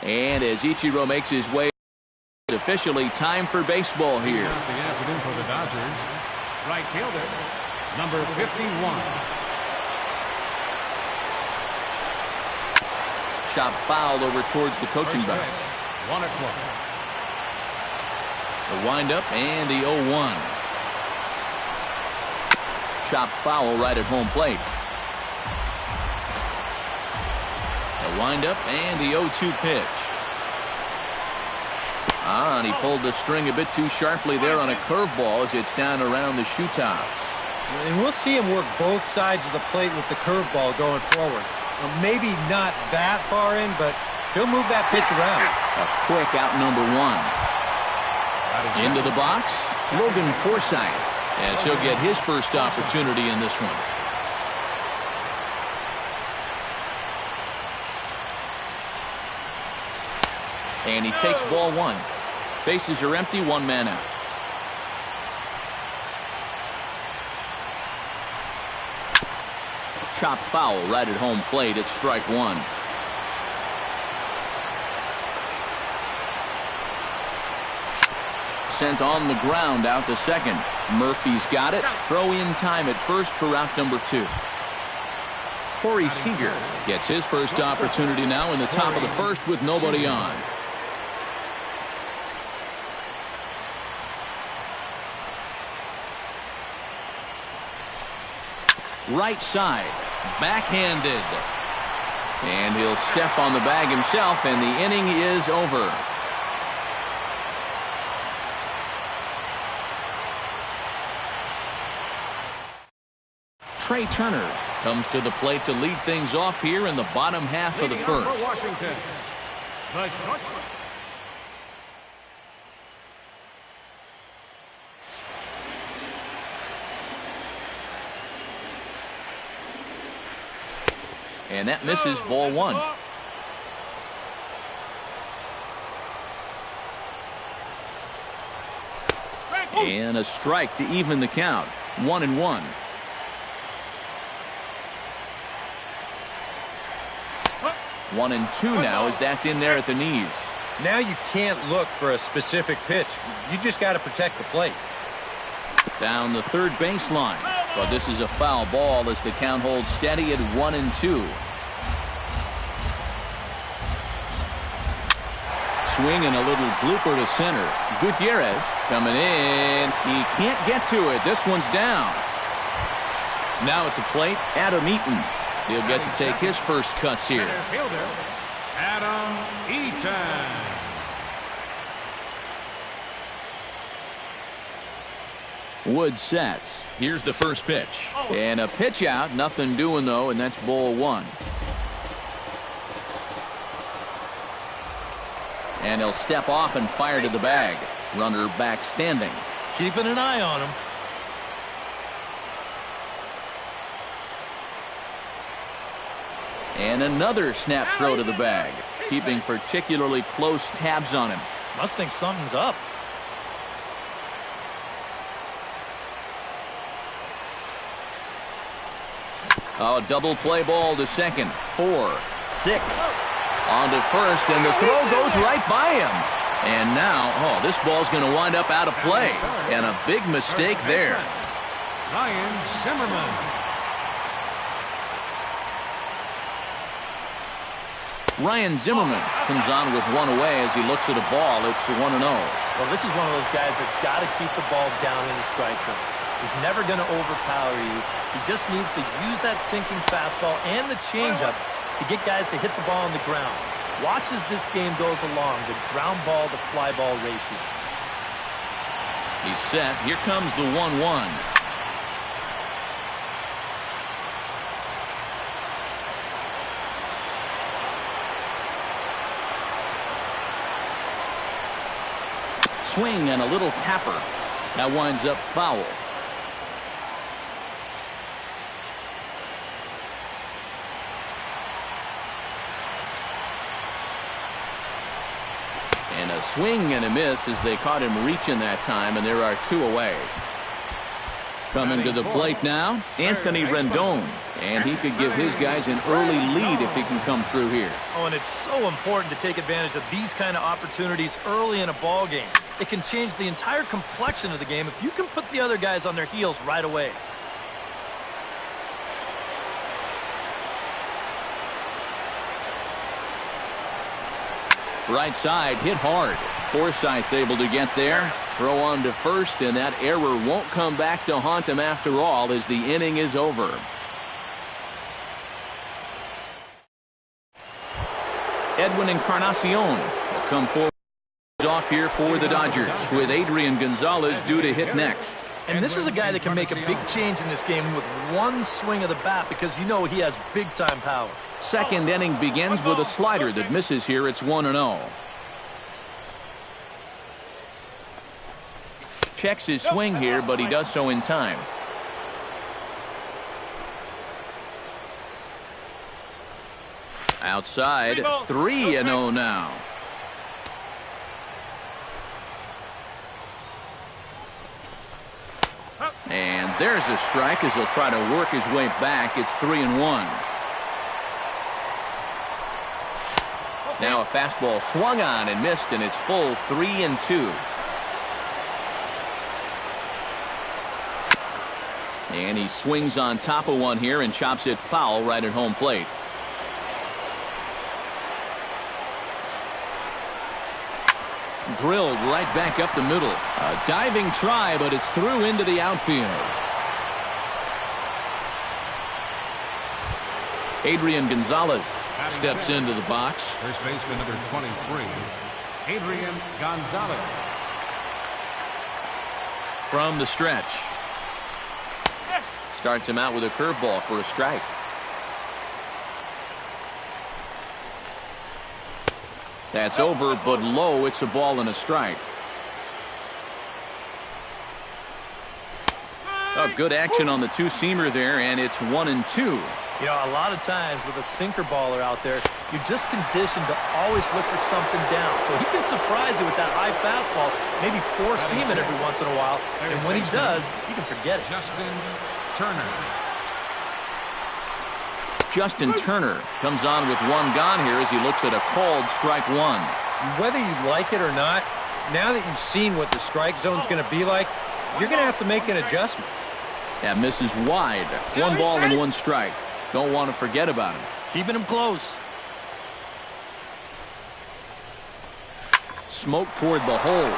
And as Ichiro makes his way, officially time for baseball here. The afternoon for the Dodgers. Right fielder, number 51. Chop foul over towards the coaching bench. 1 o'clock. The windup and the 0-1. Chop foul right at home plate. The windup and the 0-2 pitch. And he pulled the string a bit too sharply there on a curveball as it's down around the shoe tops. And we'll see him work both sides of the plate with the curveball going forward. Maybe not that far in, but he'll move that pitch around. A quick out number 1. Into the box, Logan Forsythe, as he'll get his first opportunity in this one. And he takes ball 1. Bases are empty, 1 man out. Chopped foul right at home plate. It's strike 1. Sent on the ground out to second. Murphy's got it. Throw in time at first for out number 2. Corey Seager gets his first opportunity now in the top of the first with nobody on. Right side, backhanded. And he'll step on the bag himself, and the inning is over. Trey Turner comes to the plate to lead things off here in the bottom half of the first. Washington, the shortstop. And that misses ball 1. And a strike to even the count. 1-1. One and 2 now as that's in there at the knees. Now you can't look for a specific pitch. You just got to protect the plate. Down the third baseline. But this is a foul ball as the count holds steady at 1-2. Swing and a little blooper to center. Gutierrez coming in. He can't get to it. This one's down. Now at the plate, Adam Eaton. He'll get to take his first cuts here. Center fielder, Adam Eaton. Wood sets. Here's the first pitch. And a pitch out. Nothing doing, though, and that's ball 1. And he'll step off and fire to the bag. Runner back standing. Keeping an eye on him. And another snap throw to the bag. Keeping particularly close tabs on him. Must think something's up. Oh, double play ball to second. 4, 6. On to first, and the throw goes right by him. And now, this ball's going to wind up out of play. And a big mistake there. Ryan Zimmerman. Ryan Zimmerman comes on with 1 away as he looks at a ball. It's 1-0. Well, this is one of those guys that's got to keep the ball down in the strike zone. He's never going to overpower you. He just needs to use that sinking fastball and the changeup to get guys to hit the ball on the ground. Watch as this game goes along, the ground ball to fly ball ratio. He's set. Here comes the 1-1. Swing and a little tapper. That winds up foul. And a swing and a miss as they caught him reaching that time, and there are 2 away. Coming to the plate now, Anthony Rendon. And he could give his guys an early lead if he can come through here. Oh, and it's so important to take advantage of these kind of opportunities early in a ball game. It can change the entire complexion of the game if you can put the other guys on their heels right away. Right side hit hard. Forsythe's able to get there. Throw on to first, and that error won't come back to haunt him after all as the inning is over. Edwin Encarnacion will come forward off here for the Dodgers with Adrian Gonzalez due to hit next. And this is a guy that can make a big change in this game with one swing of the bat because you know he has big-time power. Second inning begins with a slider that misses here. It's 1-0. Checks his swing here, but he does so in time. Outside, 3-0 now. And there's a strike as he'll try to work his way back. It's 3-1. Now a fastball swung on and missed, and it's full 3-2. And he swings on top of one here and chops it foul right at home plate. Drilled right back up the middle. A diving try, but it's through into the outfield. Adrian Gonzalez steps into the box. First baseman number 23, Adrian Gonzalez. From the stretch. Starts him out with a curveball for a strike. That's over, but low. It's a ball and a strike. Oh, good action on the two-seamer there, and it's 1-2. You know, a lot of times with a sinker baller out there, you're just conditioned to always look for something down. So he can surprise you with that high fastball, maybe four seam it every once in a while. And when he does, you can forget it. Justin Turner comes on with one gone here as he looks at a called strike one. Whether you like it or not, now that you've seen what the strike zone's going to be like, you're going to have to make an adjustment. That misses wide. One ball and one strike. Don't want to forget about him. Keeping him close. Smoke toward the hole.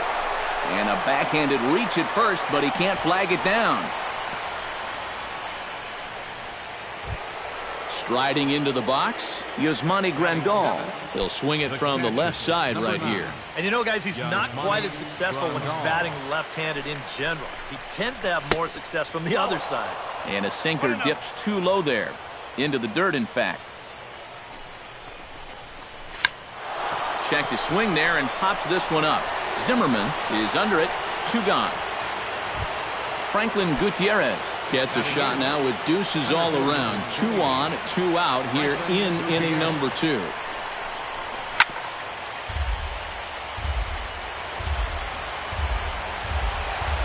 And a backhanded reach at first, but he can't flag it down. Striding into the box, Yasmani Grandal. He'll swing it from the left side right here. And you know, guys, he's not quite as successful when he's batting left-handed in general. He tends to have more success from the other side. And a sinker dips too low there. Into the dirt, in fact. Check to swing there and pops this one up. Zimmerman is under it. 2 gone. Franklin Gutierrez gets a shot now with deuces all around. 2 on, 2 out here in inning number 2.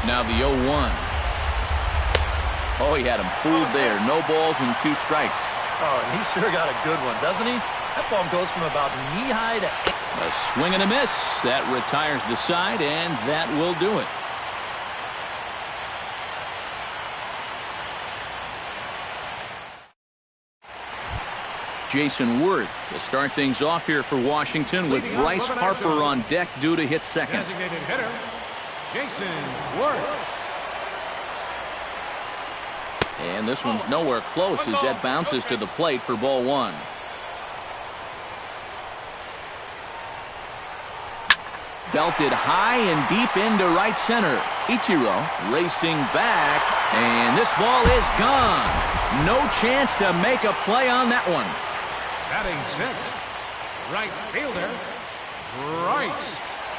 Now the 0-1. Oh, he had him fooled there. No balls and 2 strikes. Oh, and he sure got a good one, doesn't he? That ball goes from about knee-high to... A swing and a miss. That retires the side, and that will do it. Jason Worth will start things off here for Washington with Bryce Harper on deck due to hit second. Designated hitter, Jason Worth. And this one's nowhere close as that bounces to the plate for ball 1. Belted high and deep into right center. Ichiro racing back, and this ball is gone. No chance to make a play on that one. Batting 6th, right fielder, Bryce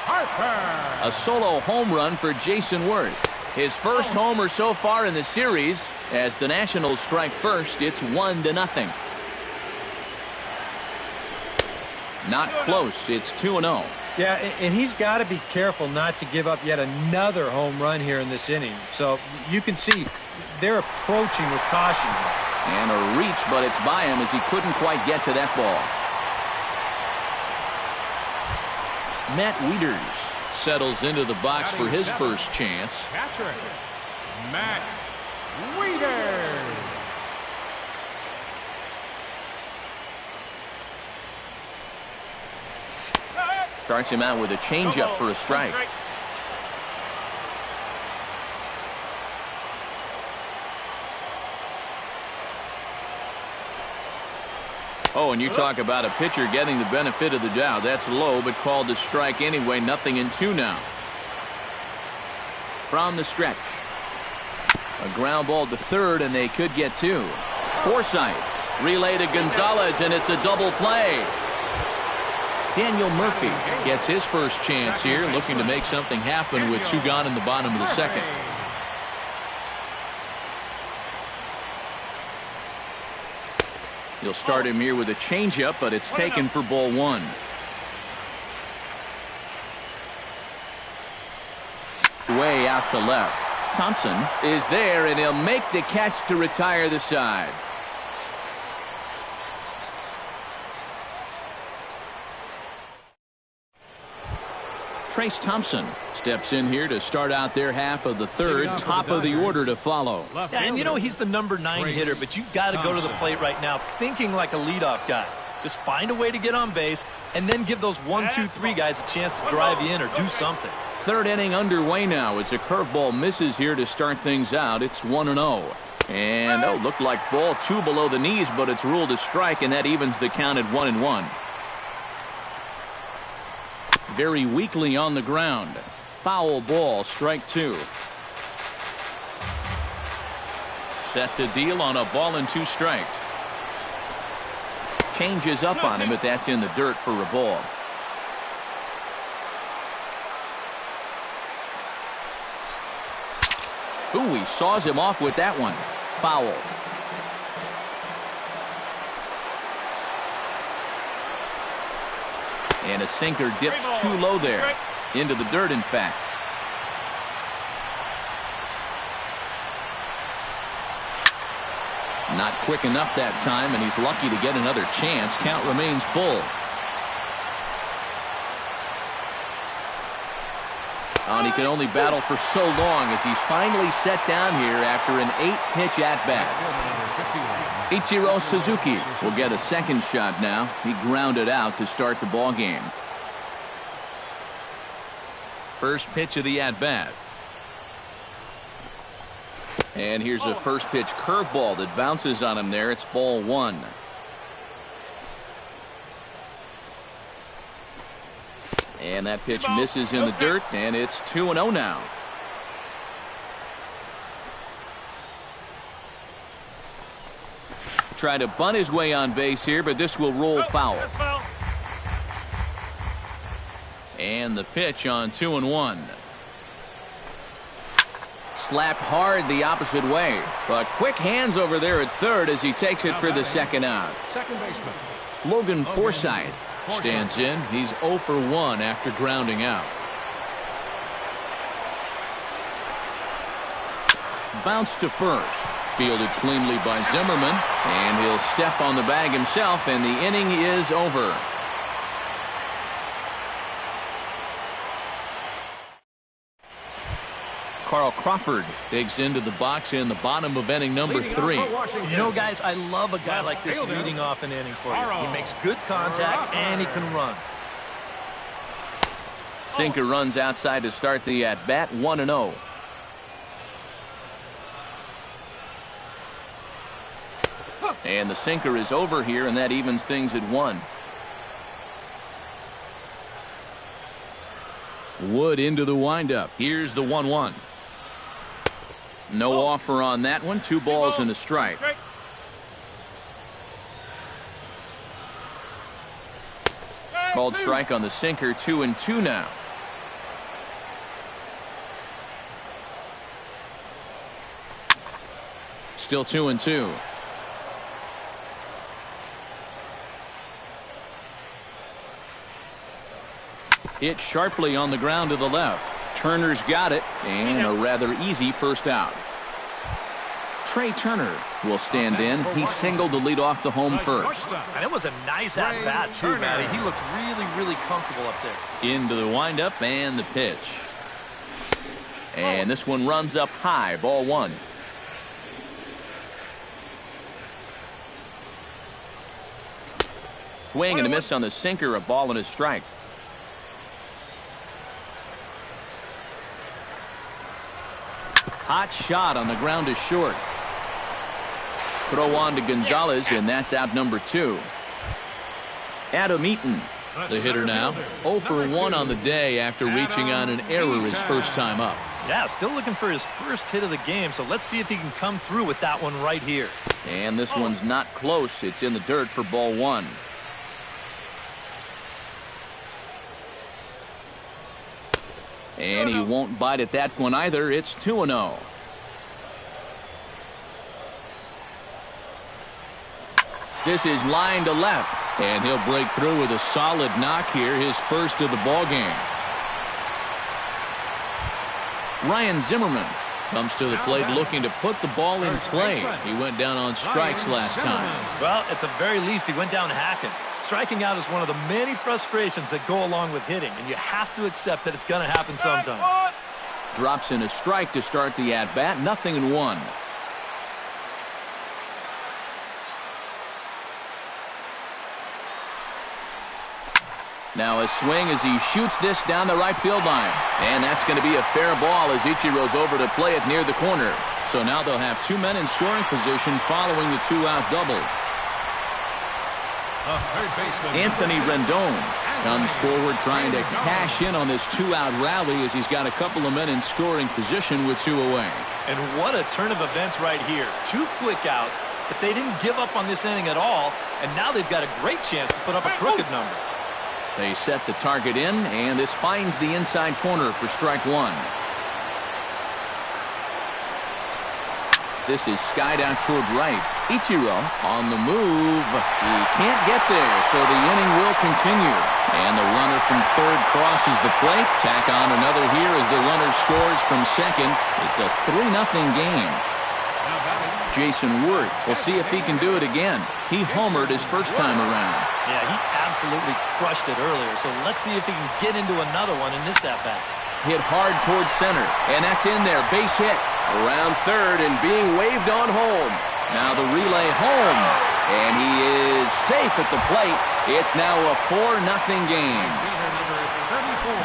Harper. A solo home run for Jason Worth. His first homer so far in the series. As the Nationals strike first, it's 1-0. Not close. It's 2-0. Yeah, and he's got to be careful not to give up yet another home run here in this inning. So you can see they're approaching with caution. And a reach, but it's by him as he couldn't quite get to that ball. Matt Wieters settles into the box for his first chance. Catcher, Matt Wieters. Starts him out with a changeup for a strike. Oh, and you talk about a pitcher getting the benefit of the doubt. That's low, but called a strike anyway. 0-2 now. From the stretch. A ground ball to third, and they could get two. Forsythe. Relay to Gonzalez, and it's a double play. Daniel Murphy gets his first chance here, looking to make something happen with two gone in the bottom of the second. He'll start him here with a changeup, but it's taken for ball one. Way out to left. Thompson is there, and he'll make the catch to retire the side. Trace Thompson steps in here to start out their half of the third. Top of the order to follow. Yeah, and you know he's the number 9 hitter, but you've got to go to the plate right now thinking like a leadoff guy. Just find a way to get on base and then give those 1, 2, 3 guys a chance to drive you in or do something. Third inning underway now as a curveball misses here to start things out. It's 1-0. And looked like ball 2 below the knees, but it's ruled a strike, and that evens the count at 1-1. Very weakly on the ground. Foul ball, strike 2. Set to deal on a ball and 2 strikes. Changes up on him, but that's in the dirt for a ball. Ooh, he saws him off with that one. Foul. And a sinker dips too low there. Into the dirt, in fact. Not quick enough that time, and he's lucky to get another chance. Count remains full. And he can only battle for so long as he's finally set down here after an 8-pitch at-bat. Ichiro Suzuki will get a second shot now. He grounded out to start the ball game. First pitch of the at-bat. And here's a first pitch curveball that bounces on him there. It's ball 1. And that pitch misses in the dirt, and it's 2-0 now. Try to bunt his way on base here, but this will roll foul. And the pitch on 2-1. Slapped hard the opposite way, but quick hands over there at third as he takes it for the second out. Second baseman. Logan Forsythe stands in. He's 0 for 1 after grounding out. Bounce to first. Fielded cleanly by Zimmerman, and he'll step on the bag himself, and the inning is over. Carl Crawford digs into the box in the bottom of inning number 3. You know, guys, I love a guy like this leading off an inning for you. He makes good contact, and he can run. Sinker runs outside to start the at-bat. 1-0. And the sinker is over here, and that evens things at 1. Wood into the windup. Here's the 1-1. No offer on that one. 2 balls and a strike. Called strike on the sinker. 2-2 now. Still 2-2. Hit sharply on the ground to the left. Turner's got it, and a rather easy first out. Trey Turner will stand in. He singled to lead off the home first. And it was a nice at-bat, too, Matty. He looked really, really comfortable up there. Into the windup and the pitch. And this one runs up high, ball one. Swing and a miss on the sinker, a ball and a strike. Hot shot on the ground to short. Throw on to Gonzalez, and that's out number 2. Adam Eaton, the hitter now. 0 for 1 on the day after reaching on an error his first time up. Yeah, still looking for his first hit of the game, so let's see if he can come through with that one right here. And this one's not close. It's in the dirt for ball 1. And he won't bite at that one either. It's 2-0. This is line to left, and he'll break through with a solid knock here, his first of the ball game. Ryan Zimmerman comes to the plate looking to put the ball in play. He went down on strikes last time. Well, at the very least, he went down hacking. Striking out is one of the many frustrations that go along with hitting, and you have to accept that it's going to happen sometimes. Drops in a strike to start the at-bat, 0-1. Now a swing as he shoots this down the right field line. And that's going to be a fair ball as Ichiro's over to play it near the corner. So now they'll have 2 men in scoring position following the 2-out double. Anthony Rendon comes forward trying to cash in on this 2-out rally as he's got a couple of men in scoring position with 2 away. And what a turn of events right here. 2 quick outs, but they didn't give up on this inning at all, and now they've got a great chance to put up a crooked number. They set the target in, and this finds the inside corner for strike 1. This is skied out toward right. Ichiro on the move. He can't get there, so the inning will continue. And the runner from third crosses the plate. Tack on another here as the runner scores from second. It's a 3-0 game. Jason Wirt will see if he can do it again. He homered his first time around. Yeah, he absolutely crushed it earlier, so let's see if he can get into another one in this at-bat. Hit hard towards center, and that's in there. Base hit around third and being waved on home. Now the relay home, and he is safe at the plate. It's now a 4-0 game.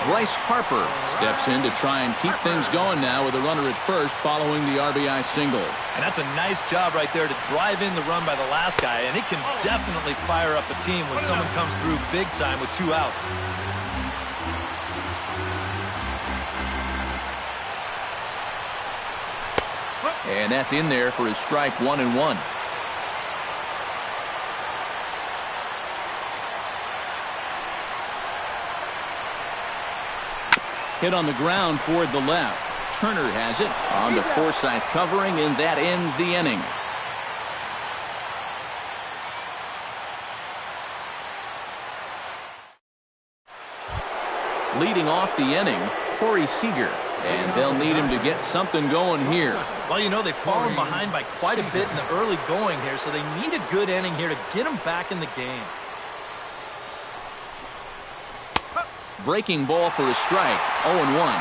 Bryce Harper steps in to try and keep things going now with a runner at first following the RBI single. And that's a nice job right there to drive in the run by the last guy, and it can definitely fire up a team when someone comes through big time with 2 outs. And that's in there for his strike 1-1. Hit on the ground toward the left. Turner has it on to Forsythe covering, and that ends the inning. Leading off the inning, Corey Seager, and they'll need him to get something going here. Well, you know, they've fallen behind by quite a bit in the early going here, so they need a good inning here to get them back in the game. Breaking ball for a strike, 0-1.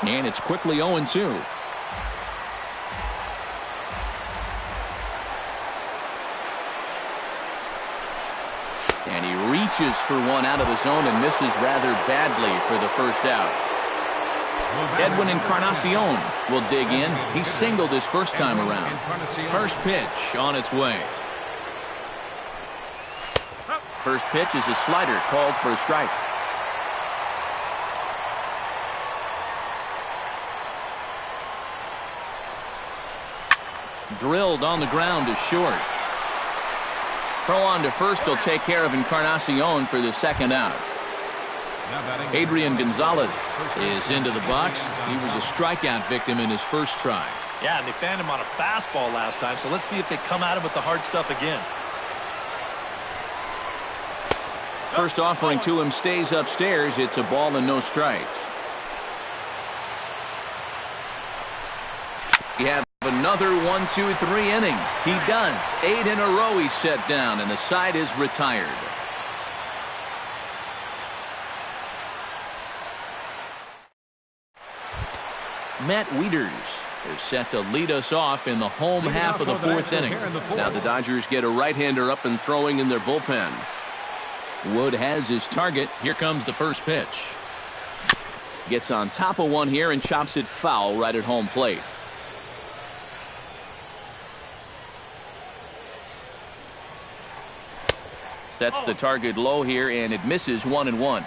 And it's quickly 0-2. And he reaches for one out of the zone and misses rather badly for the first out. Edwin Encarnacion will dig in. He singled his first time around. First pitch on its way. First pitch is a slider called for a strike. Drilled on the ground to short. Throw on to first will take care of Encarnacion for the second out. Adrian Gonzalez is into the box. He was a strikeout victim in his first try. Yeah, and they fanned him on a fastball last time, so let's see if they come at him with the hard stuff again. First offering to him stays upstairs. It's a ball and no strikes. You have another 1-2-3 inning. He does. 8 in a row he's set down, and the side is retired. Matt Wieters is set to lead us off in the home half of the fourth inning. Now the Dodgers get a right-hander up and throwing in their bullpen. Wood has his target. Here comes the first pitch. Gets on top of one here and chops it foul right at home plate. Sets the target low here, and it misses 1-1.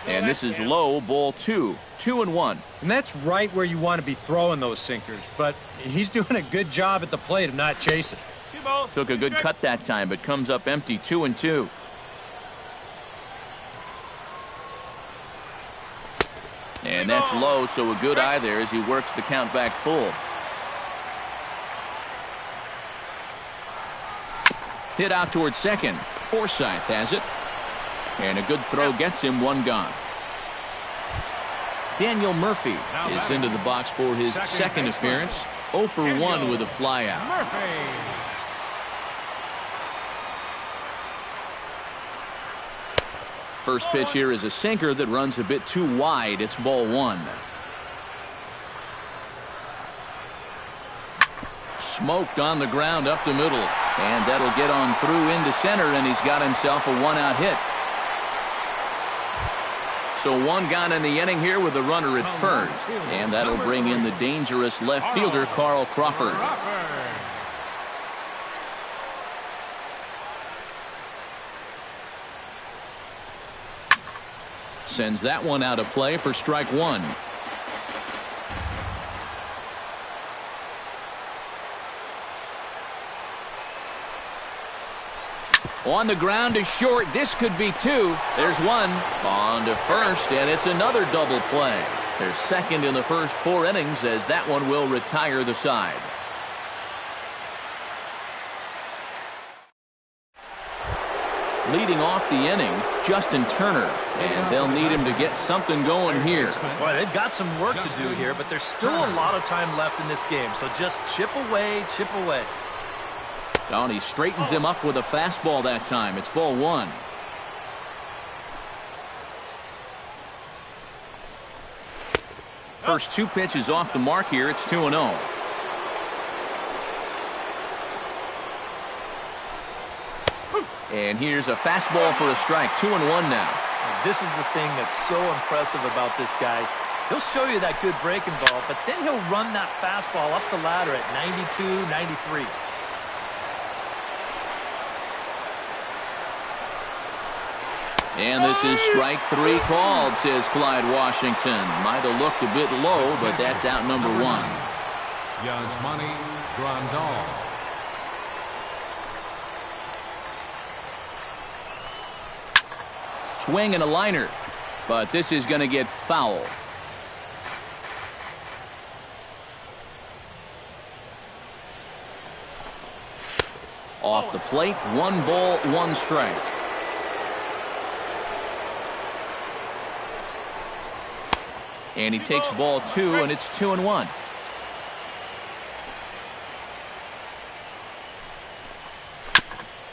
And this is low, ball 2. 2-1. And that's right where you want to be throwing those sinkers, but he's doing a good job at the plate of not chasing. Took a good cut that time, but comes up empty. 2-2. And that's low, so a good eye there as he works the count back full. Hit out towards second. Forsythe has it. And a good throw gets him, one gone. Daniel Murphy is into the box for his second appearance. 0 for 1 with a flyout. First pitch here is a sinker that runs a bit too wide. It's ball 1. Smoked on the ground up the middle. And that'll get on through into center, and he's got himself a 1-out hit. So one gone in the inning here with a runner at first. And that'll bring in the dangerous left fielder, Carl Crawford. Sends that one out of play for strike 1. On the ground to short. This could be 2. There's 1. On to first, and it's another double play. They're second in the first 4 innings as that one will retire the side. Leading off the inning, Justin Turner. And they'll need him to get something going here. Boy, they've got some work to do here, but there's still a lot of time left in this game. So just chip away, chip away. Oh, and he straightens him up with a fastball that time. It's ball 1. First 2 pitches off the mark here. It's 2-0. And here's a fastball for a strike. 2-1 now. This is the thing that's so impressive about this guy. He'll show you that good breaking ball, but then he'll run that fastball up the ladder at 92, 93. And this is strike 3 called, says Clyde Washington. Might have looked a bit low, but that's out number 1. Yasmani Grandal. Swing and a liner, but this is going to get foul. Off the plate, 1 ball, 1 strike. And he takes ball 2, and it's 2-1.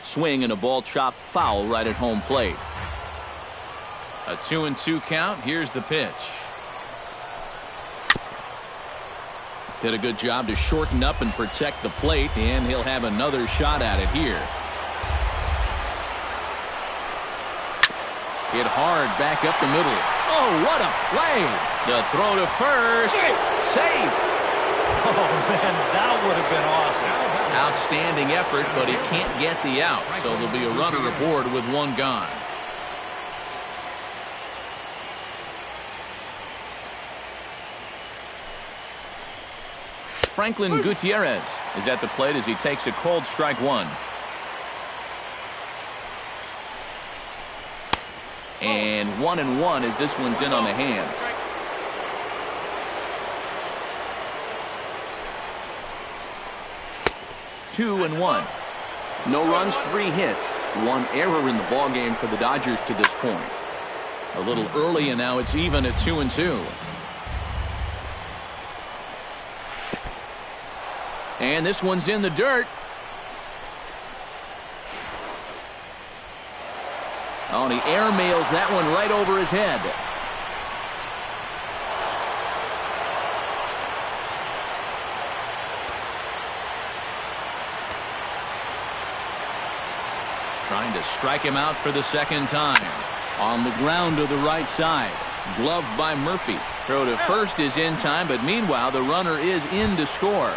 Swing and a ball chopped foul right at home plate. A 2-2 count. Here's the pitch. Did a good job to shorten up and protect the plate, and he'll have another shot at it here. Hit hard back up the middle. Oh, what a play! The throw to first. Safe. Oh, man, that would have been awesome. Outstanding effort, but he can't get the out. So there'll be a runner aboard with 1 gone. Franklin Gutierrez is at the plate as he takes a cold strike 1. And 1-1 as this one's in on the hands. Two and one. No runs, 3 hits. 1 error in the ballgame for the Dodgers to this point. A little early, and now it's even at 2-2. And this one's in the dirt. Oh, and he airmails that one right over his head. Trying to strike him out for the second time. On the ground to the right side. Gloved by Murphy. Throw to first is in time, but meanwhile the runner is in to score.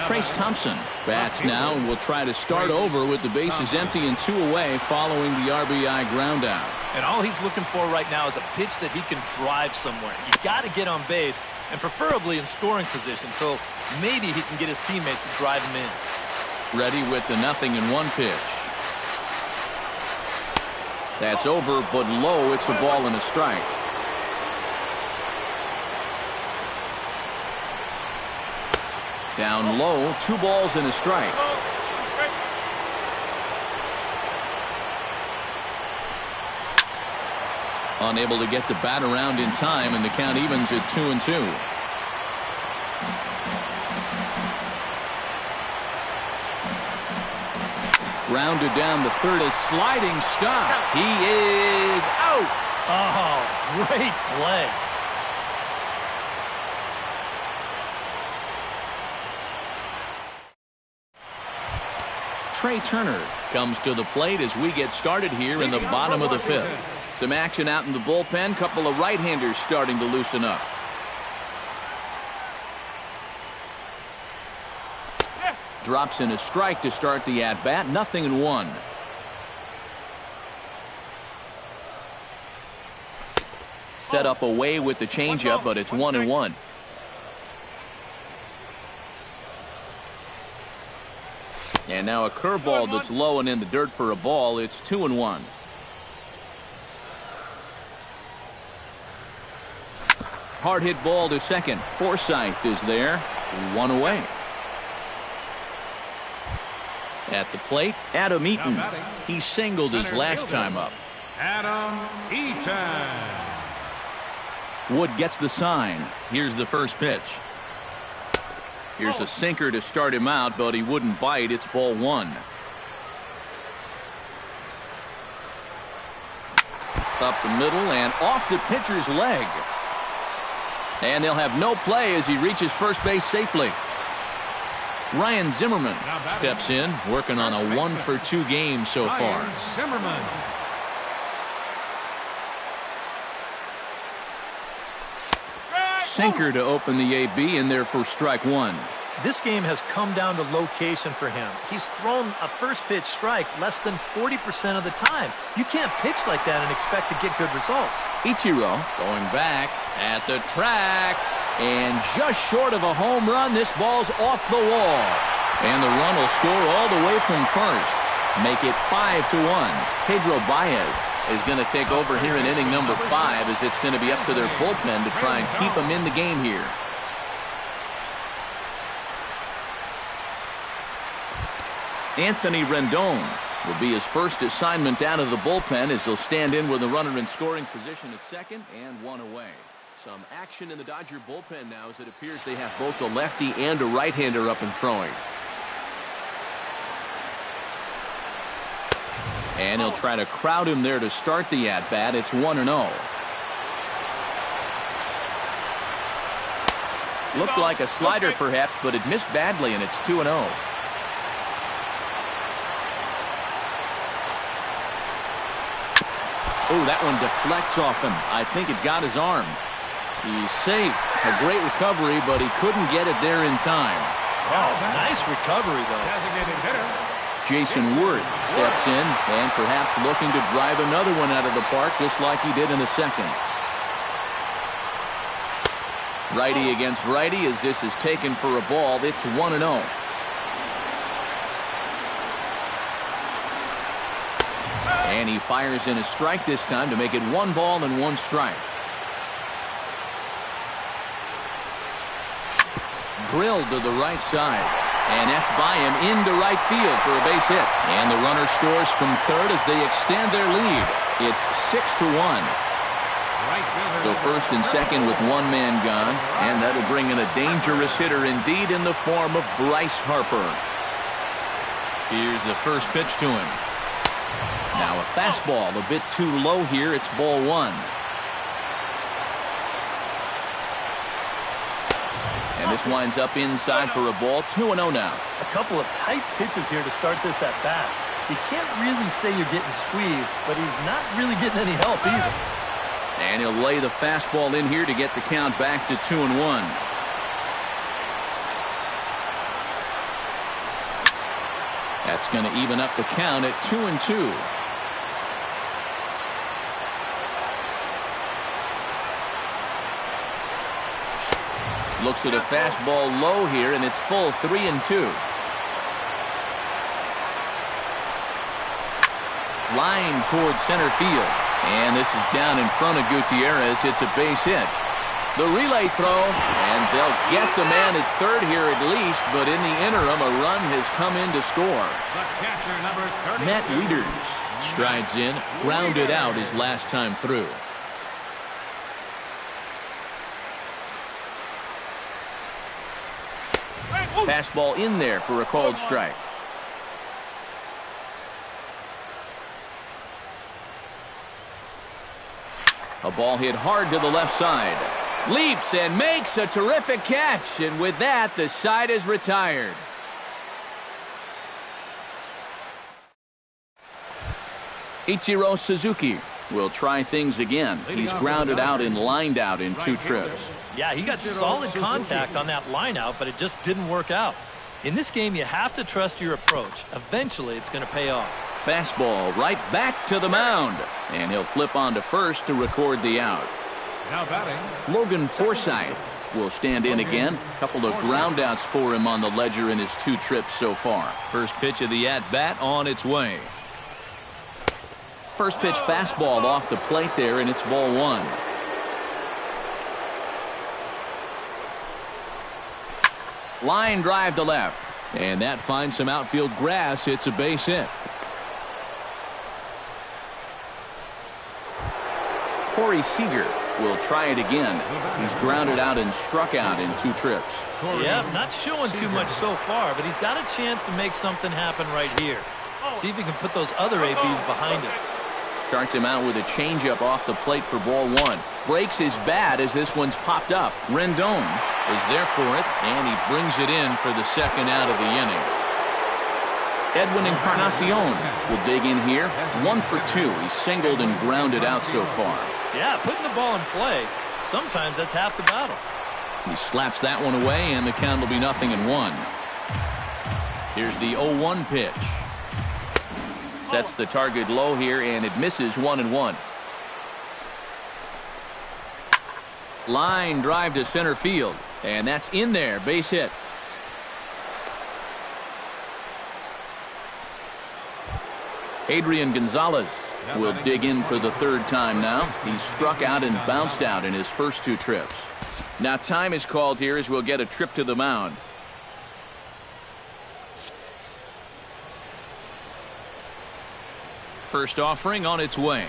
Trace Thompson bats now and will try to start over with the bases empty and 2 away following the RBI ground out. And all he's looking for right now is a pitch that he can drive somewhere. You got to get on base, and preferably in scoring position, so maybe he can get his teammates to drive him in. Ready with the 0-1 pitch. That's over, but low. It's a ball and a strike. Down low, 2 balls and a strike. Unable to get the bat around in time, and the count evens at 2-2. Rounded down the third, a sliding stop. He is out. Oh, great play. Trey Turner comes to the plate as we get started here in the bottom of the 5th. Some action out in the bullpen. Couple of right-handers starting to loosen up. Drops in a strike to start the at-bat. 0-1. Set up away with the changeup, but it's 1-1. And now a curveball that's low and in the dirt for a ball. It's 2-1. Hard hit ball to second. Forsythe is there. 1 away. At the plate, Adam Eaton. He singled his last time up. Adam Eaton. Wood gets the sign. Here's the first pitch. Here's a sinker to start him out, but he wouldn't bite. It's ball 1. Up the middle and off the pitcher's leg. And they'll have no play as he reaches first base safely. Ryan Zimmerman steps in, working on a 1-for-2 game so far. Zimmerman. Sinker to open the AB, and there for strike 1. This game has come down to location for him. He's thrown a first pitch strike less than 40% of the time. You can't pitch like that and expect to get good results. Ichiro going back at the track, and just short of a home run. This ball's off the wall, and the run will score all the way from first. Make it 5-1. Pedro Baez is going to take over here in inning number 5, as it's going to be up to their bullpen to try and keep them in the game here. Anthony Rendon will be his first assignment out of the bullpen, as he'll stand in with a runner in scoring position at second and 1 away. Some action in the Dodger bullpen now, as it appears they have both a lefty and a right-hander up and throwing. And he'll try to crowd him there to start the at-bat. It's 1-0. Looked like a slider perhaps, but it missed badly, and it's 2-0. Oh, that one deflects off him. I think it got his arm. He's safe. A great recovery, but he couldn't get it there in time. Oh, nice recovery, though. Designated hitter. Jason Ward steps in and perhaps looking to drive another one out of the park, just like he did in the second. Righty against righty, as this is taken for a ball. It's 1-0. And he fires in a strike this time to make it 1 ball and 1 strike. Drilled to the right side. And that's by him into right field for a base hit. And the runner scores from third as they extend their lead. It's 6-1. So first and second with 1 man gone. And that'll bring in a dangerous hitter indeed in the form of Bryce Harper. Here's the first pitch to him. Now a fastball a bit too low here. It's ball 1. And this winds up inside for a ball. 2-0 now. A couple of tight pitches here to start this at bat. You can't really say you're getting squeezed, but he's not really getting any help either. And he'll lay the fastball in here to get the count back to 2-1. That's going to even up the count at 2-2. Looks at a fastball low here, and it's full 3-2. Line towards center field. And this is down in front of Gutierrez. It's a base hit. The relay throw, and they'll get the man at third here at least, but in the interim, a run has come in to score. Matt Wieters strides in, grounded out his last time through. Fastball in there for a called strike. A ball hit hard to the left side. Leaps and makes a terrific catch, and with that, the side is retired. Ichiro Suzuki will try things again. He's grounded out and lined out in 2 trips. Yeah, he got solid contact on that line out, but it just didn't work out. In this game, you have to trust your approach. Eventually, it's going to pay off. Fastball right back to the mound, and he'll flip on to first to record the out. Now batting, Logan Forsythe will stand in again. A couple of groundouts for him on the ledger in his 2 trips so far. First pitch of the at-bat on its way. First pitch fastball off the plate there, and it's ball 1. Line drive to left, and that finds some outfield grass. It's a base hit. Corey Seager will try it again. He's grounded out and struck out in 2 trips. Yeah, not showing too much so far, but he's got a chance to make something happen right here. See if he can put those other ABs behind him. Starts him out with a changeup off the plate for ball 1. Breaks his bat as this one's popped up. Rendon is there for it, and he brings it in for the second out of the inning. Edwin Encarnacion will dig in here. 1 for 2. He's singled and grounded out so far. Yeah, putting the ball in play, sometimes that's half the battle. He slaps that one away, and the count will be 0-1. Here's the 0-1 pitch. Sets the target low here, and it misses 1-1. Line drive to center field, and that's in there. Base hit. Adrian Gonzalez will dig in for the 3rd time now. He struck out and bounced out in his first 2 trips. Now time is called here as we'll get a trip to the mound. First offering on its way.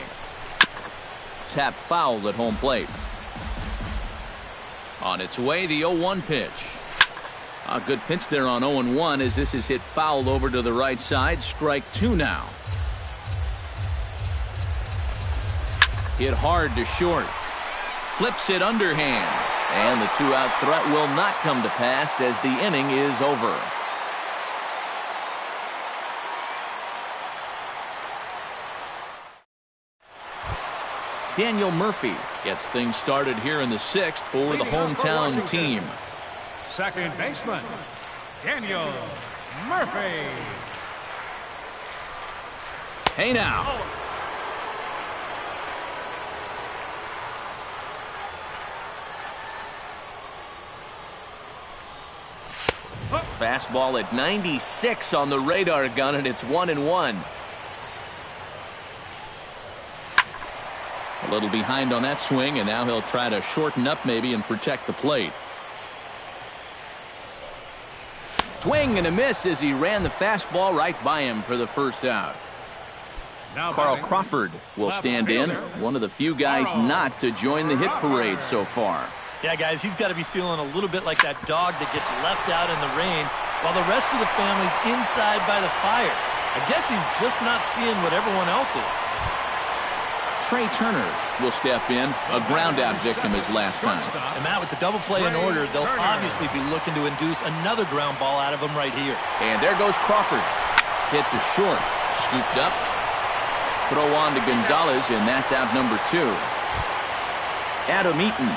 Tap foul at home plate. On its way, the 0-1 pitch. A good pitch there on 0-1 as this is hit foul over to the right side. Strike 2 now. Hit hard to short. Flips it underhand. And the 2-out threat will not come to pass as the inning is over. Daniel Murphy gets things started here in the 6th for the hometown team. second baseman, Daniel Murphy. Hey now. Fastball at 96 on the radar gun, and it's 1-1. A little behind on that swing, and now he'll try to shorten up maybe and protect the plate. Swing and a miss as he ran the fastball right by him for the first out. Carl Crawford will stand in, one of the few guys not to join the hit parade so far. Yeah, guys, he's got to be feeling a little bit like that dog that gets left out in the rain while the rest of the family's inside by the fire. I guess he's just not seeing what everyone else is. Trey Turner will step in, a ground-out victim his last time. And Matt, with the double play in order, they'll obviously be looking to induce another ground ball out of him right here. And there goes Crawford. Hit to short, scooped up. Throw on to Gonzalez, and that's out number 2. Adam Eaton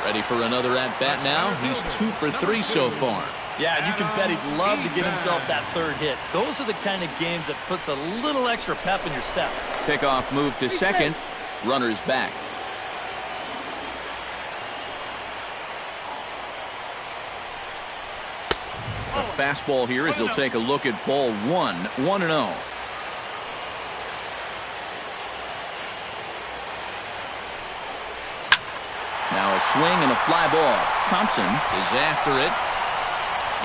ready for another at-bat now. He's 2 for 3 so far. Yeah, and you can bet he'd love to get himself that third hit. Those are the kind of games that puts a little extra pep in your step. Pickoff move to second. Runners back. A fastball here as they'll take a look at ball 1, 1-0. Now a swing and a fly ball. Thompson is after it,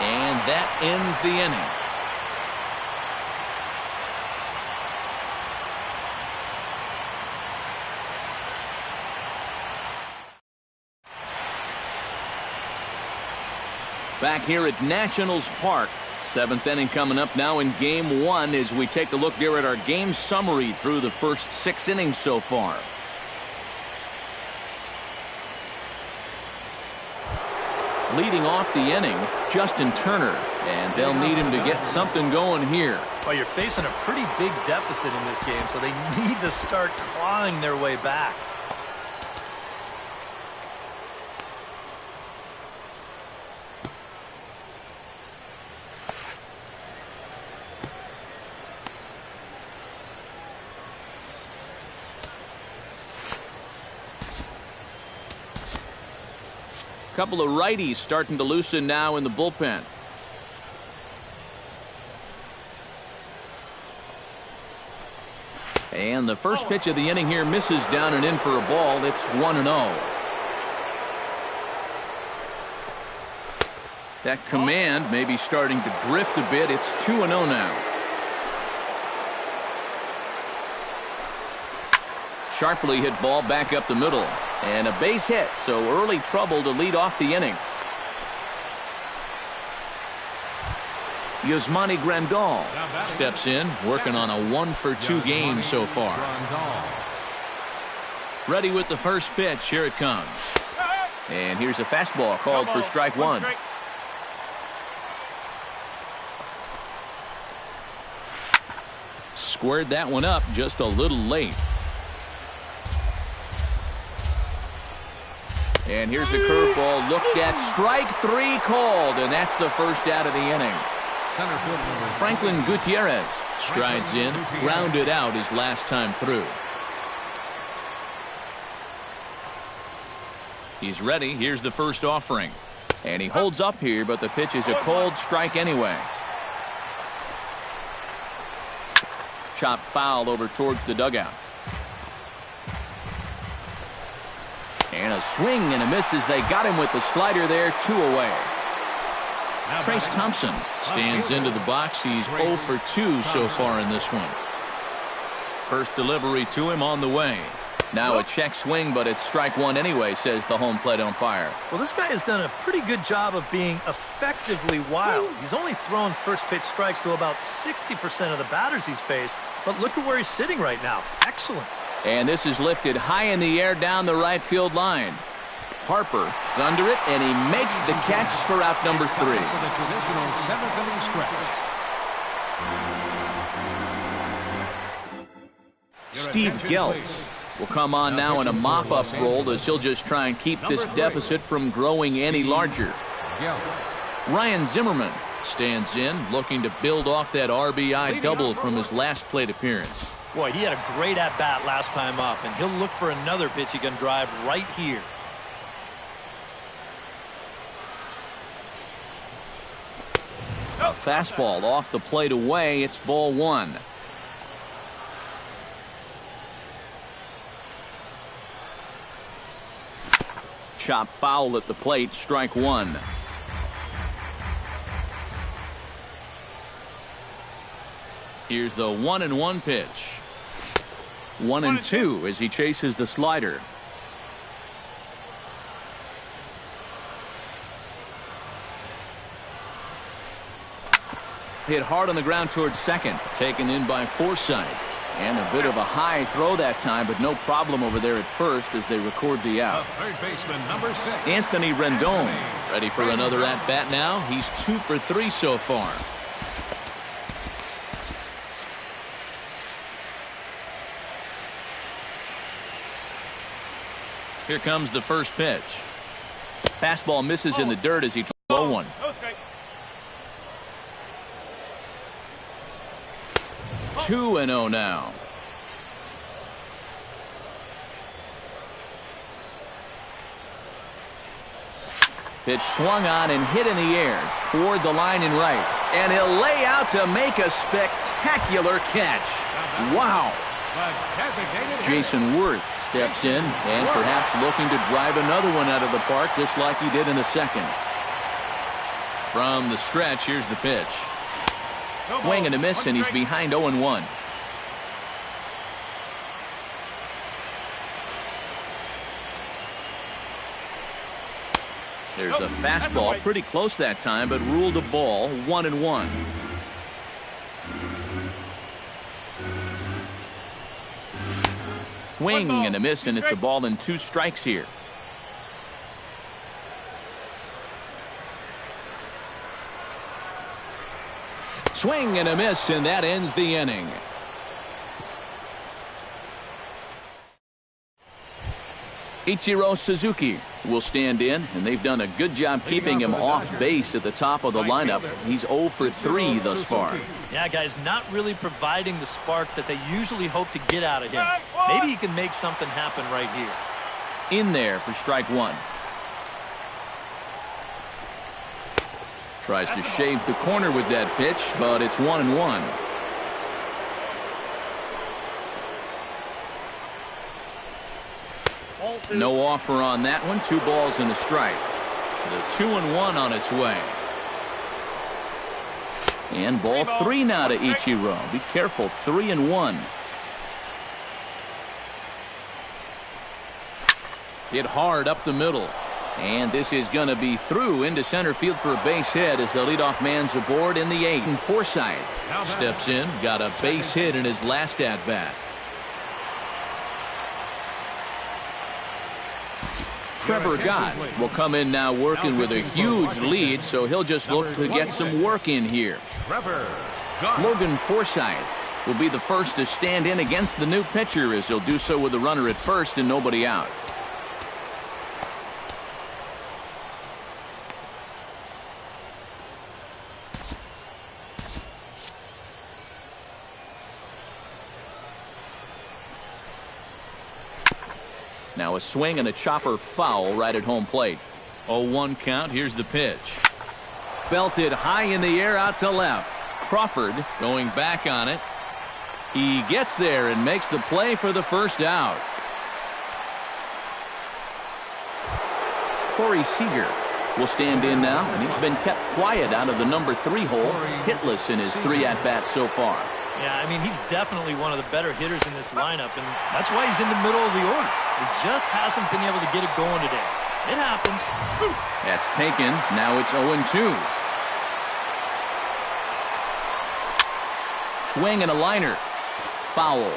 and that ends the inning. Back here at Nationals Park. 7th inning coming up now in Game 1 as we take a look here at our game summary through the first 6 innings so far. Leading off the inning, Justin Turner, and they'll need him to get something going here. Well, you're facing a pretty big deficit in this game, so they need to start clawing their way back. Couple of righties starting to loosen now in the bullpen. And the first pitch of the inning here misses down and in for a ball. It's 1-0. That command may be starting to drift a bit. It's 2-0 now. Sharply hit ball back up the middle. And a base hit, so early trouble to lead off the inning. Yasmani Grandal steps in, working on a 1-for-2 game so far. Ready with the first pitch. Here it comes. And here's a fastball called for strike 1. Squared that one up just a little late. And here's a curveball looked at. Strike 3 called, and that's the first out of the inning. Franklin Gutierrez strides in, grounded out his last time through. He's ready. Here's the first offering. And he holds up here, but the pitch is a cold strike anyway. Chopped foul over towards the dugout. And a swing and a miss as they got him with the slider there. 2 away. Trace Thompson stands into the box. He's 0 for 2 so far in this one. First delivery to him on the way. Now a check swing, but it's strike 1 anyway, says the home plate umpire. Well, this guy has done a pretty good job of being effectively wild. He's only thrown first pitch strikes to about 60% of the batters he's faced. But look at where he's sitting right now. Excellent. And this is lifted high in the air down the right field line. Harper is under it, and he makes the catch for out number 3. For the traditional 7th inning stretch. Steve Geltz will come on now in a mop-up role as he'll just try and keep this deficit from growing any larger. Ryan Zimmerman stands in, looking to build off that RBI double from his last plate appearance. Boy, he had a great at-bat last time up, and he'll look for another pitch he can drive right here. A fastball off the plate away. It's ball 1. chop foul at the plate, strike one. Here's the 1-1 pitch. 1-2 as he chases the slider. Hit hard on the ground towards second. Taken in by Forsythe. And a bit of a high throw that time, but no problem over there at first as they record the out. Third baseman, number 6. Anthony Rendon ready for another at-bat now. He's 2 for 3 so far. Here comes the first pitch. Fastball misses in the dirt as he throws low one. 2-0 now. Pitch swung on and hit in the air toward the line and right. And he'll lay out to make a spectacular catch. Wow. Jason Worth steps in and perhaps looking to drive another one out of the park just like he did in the second. From the stretch, here's the pitch. Swing and a miss, and he's behind 0-1. There's a fastball pretty close that time, but ruled a ball. 1-1. Swing and a miss, and it's a ball and 2 strikes here. Swing and a miss, and that ends the inning. Ichiro Suzuki will stand in, and they've done a good job keeping him off base at the top of the lineup. He's 0 for 3 thus far. Yeah, guys, not really providing the spark that they usually hope to get out of him. Maybe he can make something happen right here. In there for strike one. Tries to shave the corner with that pitch, but it's 1-1. No offer on that one. 2 balls and a strike. The 2-1 on its way. And ball 3 now to Ichiro. Be careful. 3-1. Hit hard up the middle. And this is going to be through into center field for a base hit as the leadoff man's aboard in the 8th. And Forsythe steps in, got a base hit in his last at-bat. Trevor Gott will come in now working with a huge lead, so he'll just look to get some work in here. Logan Forsythe will be the first to stand in against the new pitcher as he'll do so with a runner at first and nobody out. Now a swing and a chopper foul right at home plate. 0-1 count. Here's the pitch. Belted high in the air out to left. Crawford going back on it. He gets there and makes the play for the first out. Corey Seager will stand in now, and he's been kept quiet out of the number 3 hole, hitless in his 3 at-bats so far. Yeah, I mean, he's definitely one of the better hitters in this lineup, and that's why he's in the middle of the order. He just hasn't been able to get it going today. It happens. That's taken. Now it's 0-2. Swing and a liner. Foul.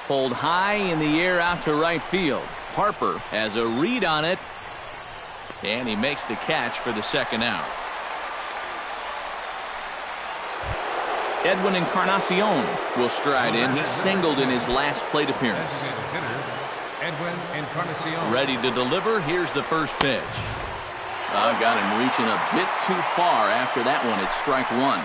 Pulled high in the air out to right field. Harper has a read on it, and he makes the catch for the second out. Edwin Encarnacion will stride in. He singled in his last plate appearance. Ready to deliver. Here's the first pitch. Got him reaching a bit too far after that one. It's strike one.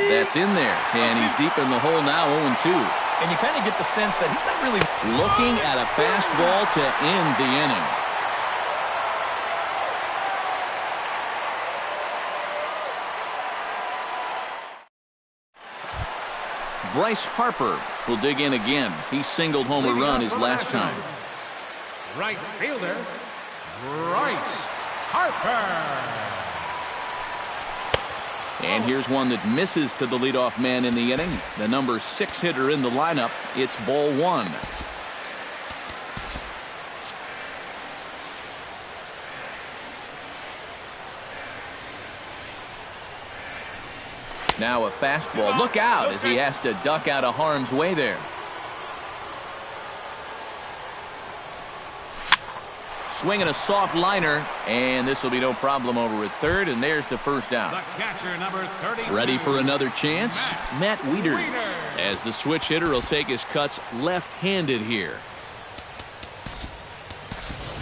That's in there, and he's deep in the hole now, 0-2. And you kind of get the sense that he's not really looking at a fastball to end the inning. Bryce Harper will dig in again. He singled home a run his last time. Right fielder, Bryce Harper. And here's one that misses to the leadoff man in the inning. The number 6 hitter in the lineup. It's ball 1. Now a fastball. Look out as he has to duck out of harm's way there. Swinging a soft liner, and this will be no problem over at third, and there's the first out. The catcher, number 32. Ready for another chance? Matt Wieters, as the switch hitter will take his cuts left-handed here.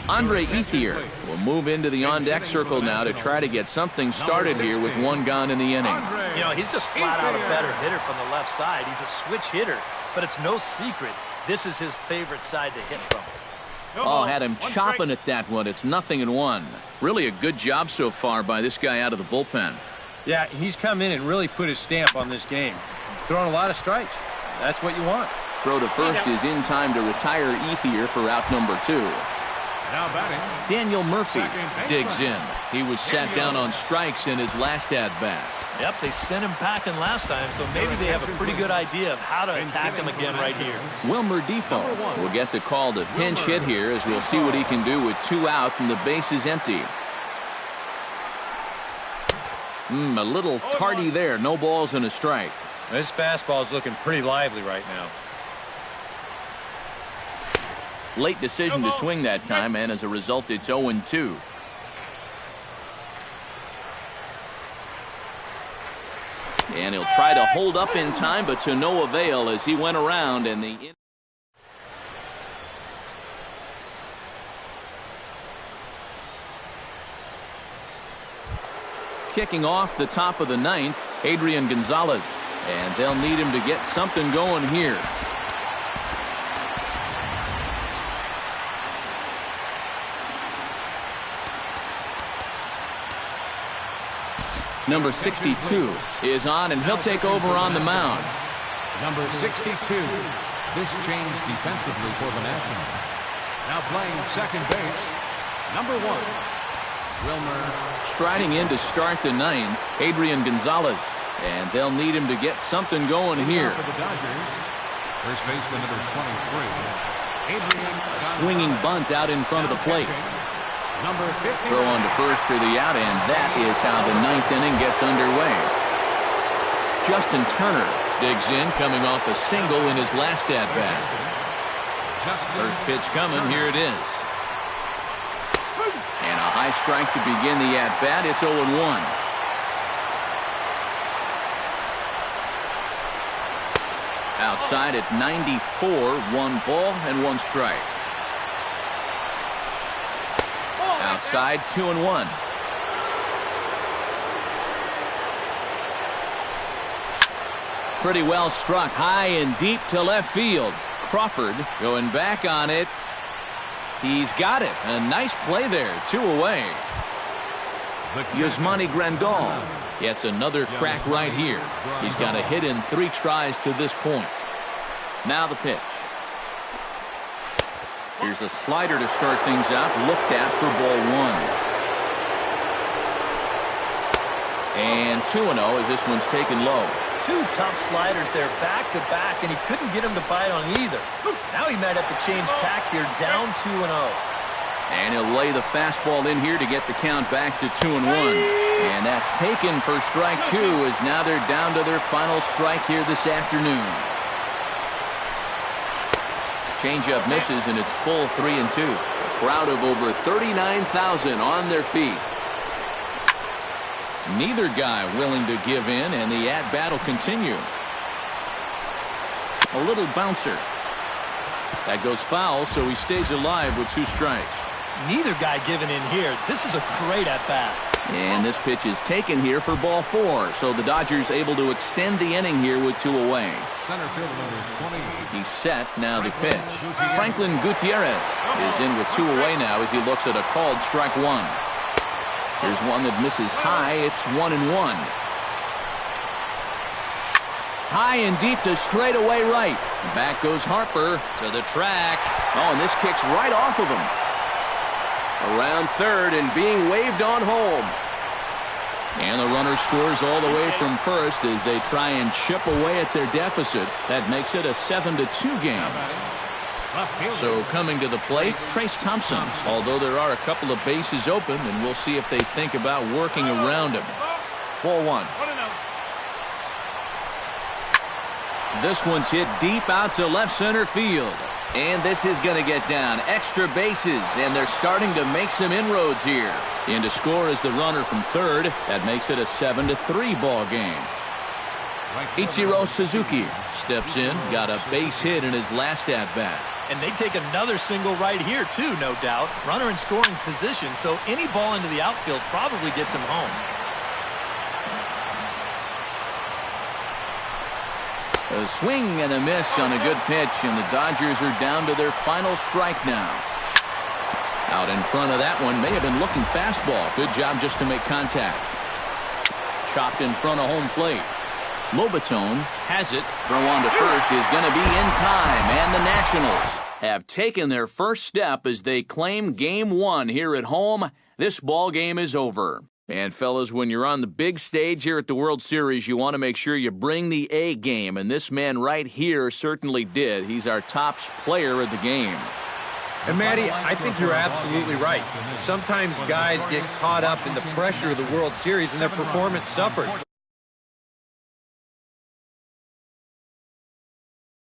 Andre Ethier will move into the on-deck circle now to try to get something started here with one gone in the inning. You know, he's just flat out a better hitter from the left side. He's a switch hitter, but it's no secret this is his favorite side to hit from. Oh, had him chopping at that one. It's 0-1. Really a good job so far by this guy out of the bullpen. Yeah, he's come in and really put his stamp on this game. He's throwing a lot of strikes. That's what you want. Throw to first is in time to retire Ethier for out number 2. Now batting, Daniel Murphy digs in. He was sat down on strikes in his last at-bat. Yep, they sent him packing last time, so maybe they have a pretty good idea of how to attack him again right here. Wilmer Defoe will get the call to pinch hit here as we'll see what he can do with 2 out and the base is empty. A little tardy there. No balls and a strike. This fastball is looking pretty lively right now. Late decision to swing that time, and as a result, it's 0-2. And he'll try to hold up in time, but to no avail as he went around and the kicking off the top of the 9th, Adrian Gonzalez, and they'll need him to get something going here. Number 62 is on, and he'll take over on the mound. number 62. This changed defensively for the Nationals. Now playing second base, number 1, Wilmer. Striding in to start the 9th, Adrian Gonzalez, and they'll need him to get something going here. For the Dodgers, first baseman number 23, Adrian. Swinging bunt out in front of the plate. Number 50. Throw on to first for the out, and that is how the 9th inning gets underway. Justin Turner digs in, coming off a single in his last at-bat. First pitch coming, here it is. And a high strike to begin the at-bat. It's 0-1. Outside at 94, 1 ball and 1 strike. Outside, 2-1. Pretty well struck high and deep to left field. Crawford going back on it. He's got it. A nice play there. 2 away. Yasmani Grandal gets another crack right here. He's got a hit in 3 tries to this point. Now the pitch. Here's a slider to start things out. Looked at for ball 1. And 2-0 as this one's taken low. 2 tough sliders there back to back, and he couldn't get him to bite on either. Now he might have to change tack here, down 2-0. And he'll lay the fastball in here to get the count back to 2-1. And that's taken for strike 2 as now they're down to their final strike here this afternoon. Changeup misses, and it's full 3-2. A crowd of over 39,000 on their feet. Neither guy willing to give in, and the at-bat will continue. A little bouncer. That goes foul, so he stays alive with 2 strikes. Neither guy giving in here. This is a great at-bat. And this pitch is taken here for ball 4, so the Dodgers able to extend the inning here with 2 away. Center field number 20. He's set, now the pitch. Franklin Gutierrez is in with 2 away now as he looks at a called strike 1. Here's one that misses high. It's 1-1. High and deep to straightaway right. Back goes Harper to the track. Oh, and this kicks right off of him. Around third and being waved on home. And the runner scores all the way from first as they try and chip away at their deficit. That makes it a 7-2 game. So coming to the plate, Trace Thompson. Although there are a couple of bases open, and we'll see if they think about working around him. 4-1. This one's hit deep out to left center field. And this is going to get down. Extra bases, and they're starting to make some inroads here. In to score is the runner from third. That makes it a 7-3 ball game. Ichiro Suzuki steps in, got a base hit in his last at-bat. And they take another single right here, too, no doubt. Runner in scoring position, so any ball into the outfield probably gets him home. A swing and a miss on a good pitch, and the Dodgers are down to their final strike now. Out in front of that one, may have been looking fastball. Good job just to make contact. Chopped in front of home plate. Lobatone has it. Throw on to first is going to be in time, and the Nationals have taken their first step as they claim Game 1 here at home. This ball game is over. And fellas, when you're on the big stage here at the World Series, you want to make sure you bring the A game, and this man right here certainly did. He's our top player of the game. And Matty, I think you're absolutely right. Sometimes guys get caught up in the pressure of the World Series and their performance suffers.